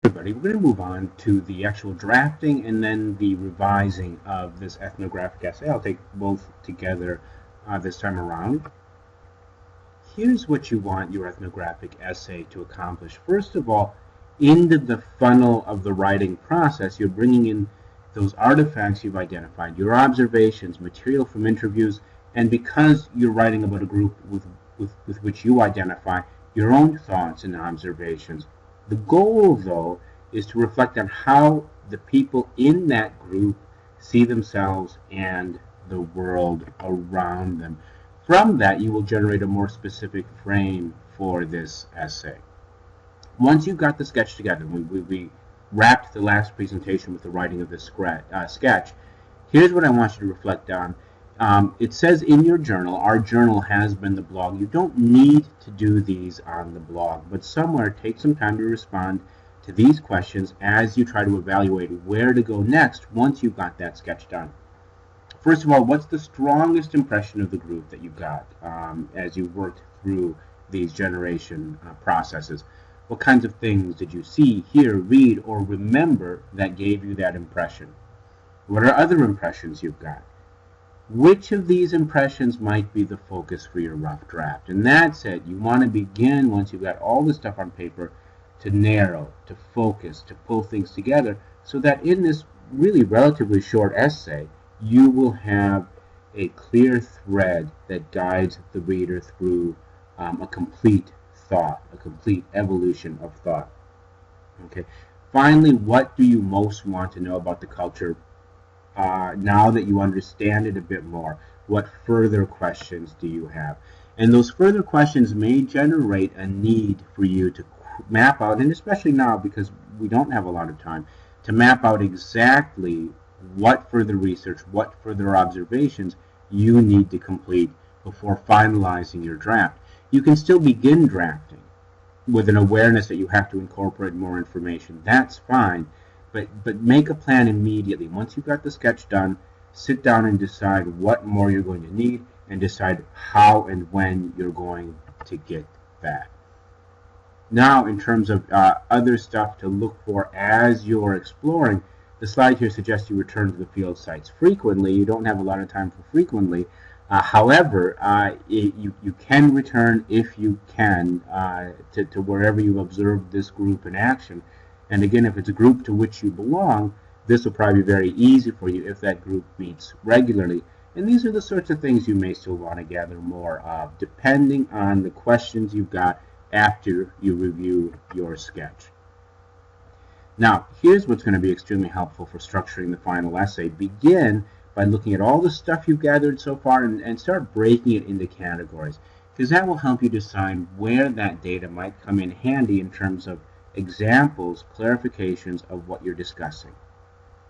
Everybody, we're going to move on to the actual drafting and then the revising of this ethnographic essay. I'll take both together this time around. Here's what you want your ethnographic essay to accomplish. First of all, into the funnel of the writing process, you're bringing in those artifacts you've identified, your observations, material from interviews, and because you're writing about a group with which you identify, your own thoughts and observations. The goal, though, is to reflect on how the people in that group see themselves and the world around them. From that, you will generate a more specific frame for this essay. Once you've got the sketch together, we wrapped the last presentation with the writing of this sketch, here's what I want you to reflect on. It says in your journal, our journal has been the blog. You don't need to do these on the blog, but somewhere take some time to respond to these questions as you try to evaluate where to go next once you've got that sketch done. First of all, what's the strongest impression of the group that you've got as you worked through these generation processes? What kinds of things did you see, hear, read, or remember that gave you that impression? What are other impressions you've got? Which of these impressions might be the focus for your rough draft? And that's it. You want to begin, once you've got all the stuff on paper, to narrow, to focus, to pull things together so that in this really relatively short essay, you will have a clear thread that guides the reader through a complete thought, a complete evolution of thought. Okay. Finally, what do you most want to know about the culture now that you understand it a bit more? What further questions do you have? And those further questions may generate a need for you to map out, and especially now because we don't have a lot of time, to map out exactly what further research, what further observations you need to complete before finalizing your draft. You can still begin drafting with an awareness that you have to incorporate more information. That's fine. But make a plan immediately. Once you've got the sketch done, sit down and decide what more you're going to need and decide how and when you're going to get that. Now, in terms of other stuff to look for as you're exploring, the slide here suggests you return to the field sites frequently. You don't have a lot of time for frequently. However, you can return, if you can, to wherever you've observed this group in action. And again, if it's a group to which you belong, this will probably be very easy for you if that group meets regularly. And these are the sorts of things you may still want to gather more of, depending on the questions you've got after you review your sketch. Now, here's what's going to be extremely helpful for structuring the final essay. Begin by looking at all the stuff you've gathered so far and start breaking it into categories, because that will help you decide where that data might come in handy in terms of examples, clarifications of what you're discussing.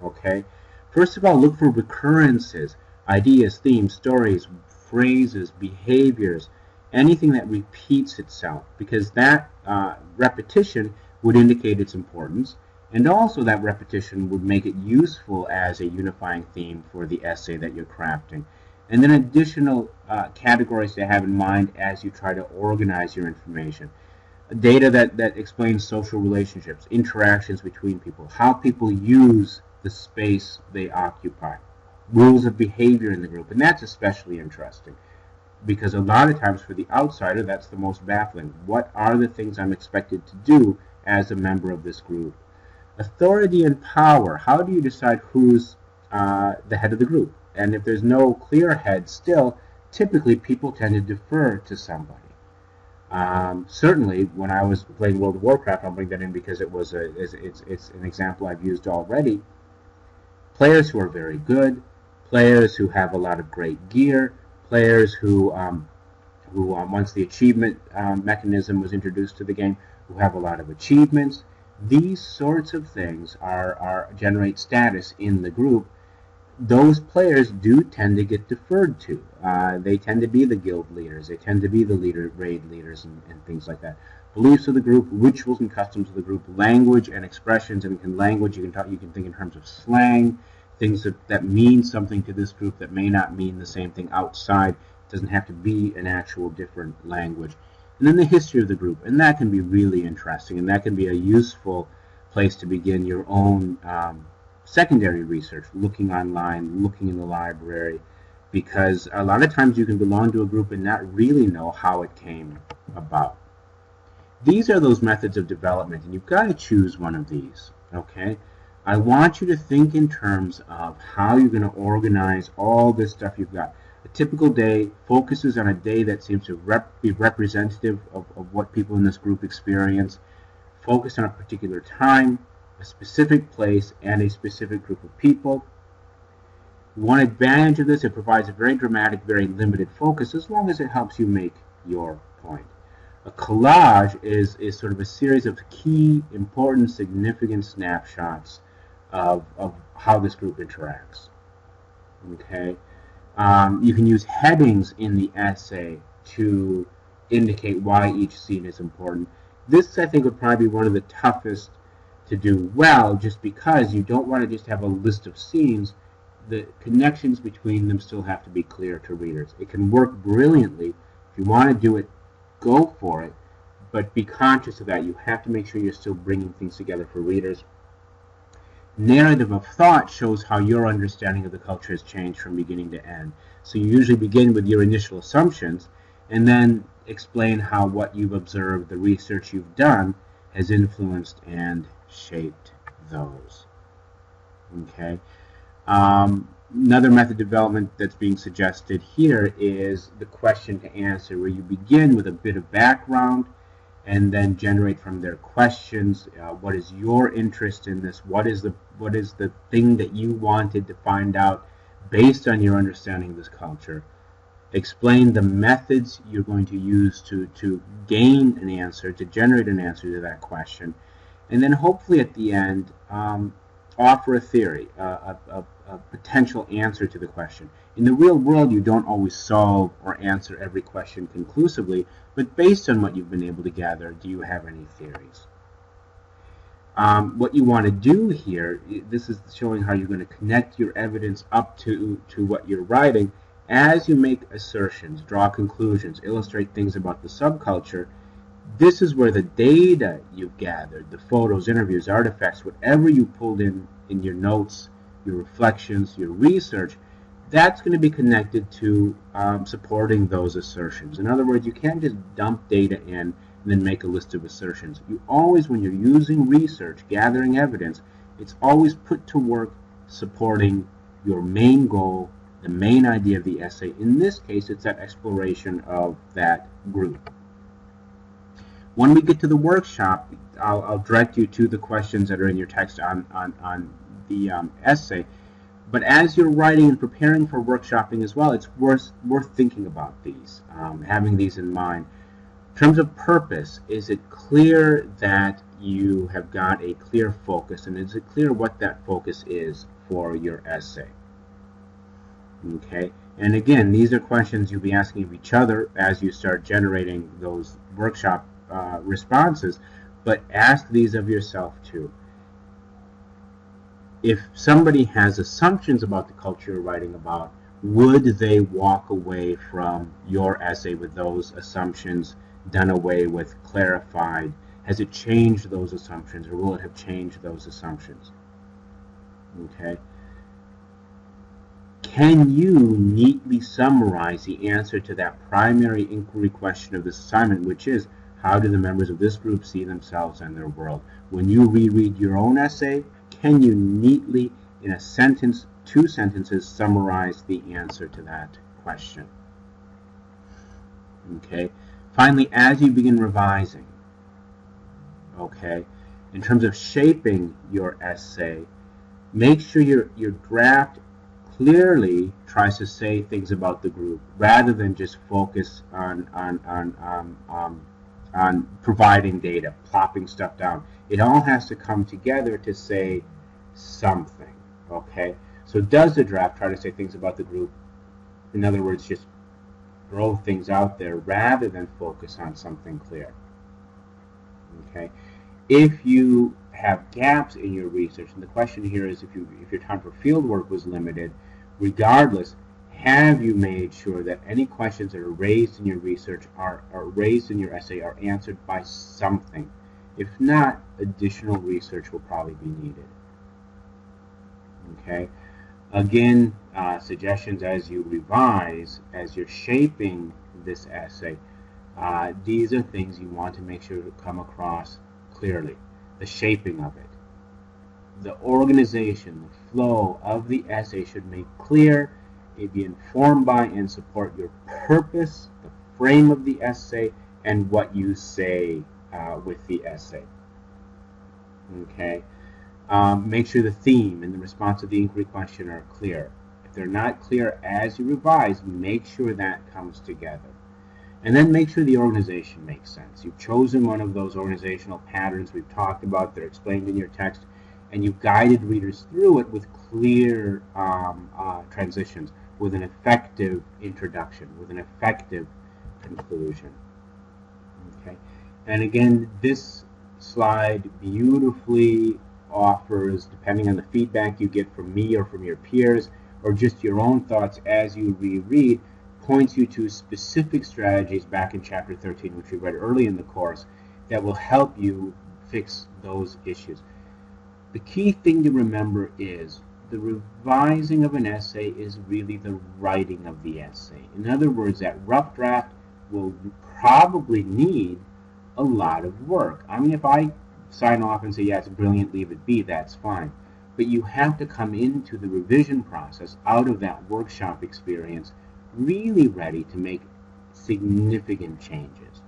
Okay? First of all, look for recurrences, ideas, themes, stories, phrases, behaviors, anything that repeats itself, because that repetition would indicate its importance, and also that repetition would make it useful as a unifying theme for the essay that you're crafting. And then additional categories to have in mind as you try to organize your information. Data that explains social relationships, interactions between people, how people use the space they occupy, rules of behavior in the group. And that's especially interesting because a lot of times for the outsider, that's the most baffling. What are the things I'm expected to do as a member of this group? Authority and power. How do you decide who's the head of the group? And if there's no clear head still, typically people tend to defer to somebody. Certainly, when I was playing World of Warcraft, I'll bring that in because it's an example I've used already. Players who are very good, players who have a lot of great gear, players who once the achievement mechanism was introduced to the game, who have a lot of achievements. These sorts of things generate status in the group. Those players do tend to get deferred to. They tend to be the guild leaders. They tend to be the raid leaders and things like that. Beliefs of the group, rituals and customs of the group, language and expressions. And in language, you can think in terms of slang, things that mean something to this group that may not mean the same thing outside. It doesn't have to be an actual different language. And then the history of the group, and that can be really interesting, and that can be a useful place to begin your own secondary research, looking online, looking in the library, because a lot of times you can belong to a group and not really know how it came about. These are those methods of development, and you've got to choose one of these, okay? I want you to think in terms of how you're going to organize all this stuff you've got. A typical day focuses on a day that seems to be representative of what people in this group experience, focused on a particular time, a specific place, and a specific group of people. One advantage of this, it provides a very dramatic, very limited focus, as long as it helps you make your point. A collage is sort of a series of key, important, significant snapshots of how this group interacts. Okay, you can use headings in the essay to indicate why each scene is important. This, I think, would probably be one of the toughest to do well, just because you don't want to just have a list of scenes. The connections between them still have to be clear to readers. It can work brilliantly. If you want to do it, go for it, but be conscious of that. You have to make sure you're still bringing things together for readers. Narrative of thought shows how your understanding of the culture has changed from beginning to end. So you usually begin with your initial assumptions and then explain how what you've observed, the research you've done, has influenced and shaped those. Okay. Another method development that's being suggested here is the question to answer, where you begin with a bit of background and then generate from their questions. What is your interest in this? What is the thing that you wanted to find out based on your understanding of this culture? Explain the methods you're going to use to gain an answer, to generate an answer to that question, and then hopefully at the end offer a theory, a potential answer to the question. In the real world, you don't always solve or answer every question conclusively, but based on what you've been able to gather, do you have any theories? What you want to do here, this is showing how you're going to connect your evidence up to what you're writing. As you make assertions, draw conclusions, illustrate things about the subculture, this is where the data you've gathered, the photos, interviews, artifacts, whatever you pulled in your notes, your reflections, your research, that's going to be connected to supporting those assertions. In other words, you can't just dump data in and then make a list of assertions. You always, when you're using research, gathering evidence, it's always put to work supporting your main goal, the main idea of the essay. In this case, it's that exploration of that group. When we get to the workshop, I'll direct you to the questions that are in your text on the essay. But as you're writing and preparing for workshopping as well, it's worth thinking about these, having these in mind. In terms of purpose, is it clear that you have got a clear focus, and is it clear what that focus is for your essay? Okay, and again, these are questions you'll be asking of each other as you start generating those workshop responses, but ask these of yourself too. If somebody has assumptions about the culture you're writing about, would they walk away from your essay with those assumptions done away with, clarified? Has it changed those assumptions, or will it have changed those assumptions? Okay. Can you neatly summarize the answer to that primary inquiry question of this assignment, which is, how do the members of this group see themselves and their world? When you reread your own essay, can you neatly, in a sentence, 2 sentences, summarize the answer to that question? Okay. Finally, as you begin revising, okay, in terms of shaping your essay, make sure your draft clearly tries to say things about the group rather than just focus on providing data, plopping stuff down. It all has to come together to say something, okay? So does the draft try to say things about the group? In other words, just throw things out there rather than focus on something clear, okay? If you have gaps in your research, and the question here is if your time for field work was limited, regardless, have you made sure that any questions that are raised in your research are raised in your essay are answered by something? If not, additional research will probably be needed. Okay. Again, suggestions as you revise, as you're shaping this essay, these are things you want to make sure to come across clearly. The shaping of it. The organization, the flow of the essay should make clear, it be informed by and support your purpose, the frame of the essay, and what you say with the essay. Okay. Make sure the theme and the response to the inquiry question are clear. If they're not clear as you revise, make sure that comes together. And then make sure the organization makes sense. You've chosen one of those organizational patterns we've talked about. They're explained in your text, and you've guided readers through it with clear transitions, with an effective introduction, with an effective conclusion. Okay. And again, this slide beautifully offers, depending on the feedback you get from me or from your peers, or just your own thoughts as you reread, points you to specific strategies back in chapter 13, which we read early in the course, that will help you fix those issues. The key thing to remember is the revising of an essay is really the writing of the essay. In other words, that rough draft will probably need a lot of work. I mean, if I sign off and say, yeah, it's brilliant, leave it be, that's fine. But you have to come into the revision process out of that workshop experience really ready to make significant changes.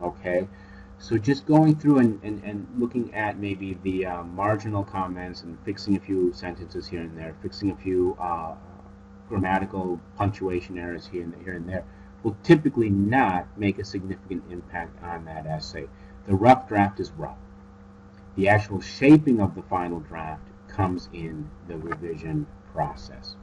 Okay? So just going through and looking at maybe the marginal comments and fixing a few sentences here and there, fixing a few grammatical punctuation errors here and there, will typically not make a significant impact on that essay. The rough draft is rough. The actual shaping of the final draft comes in the revision process.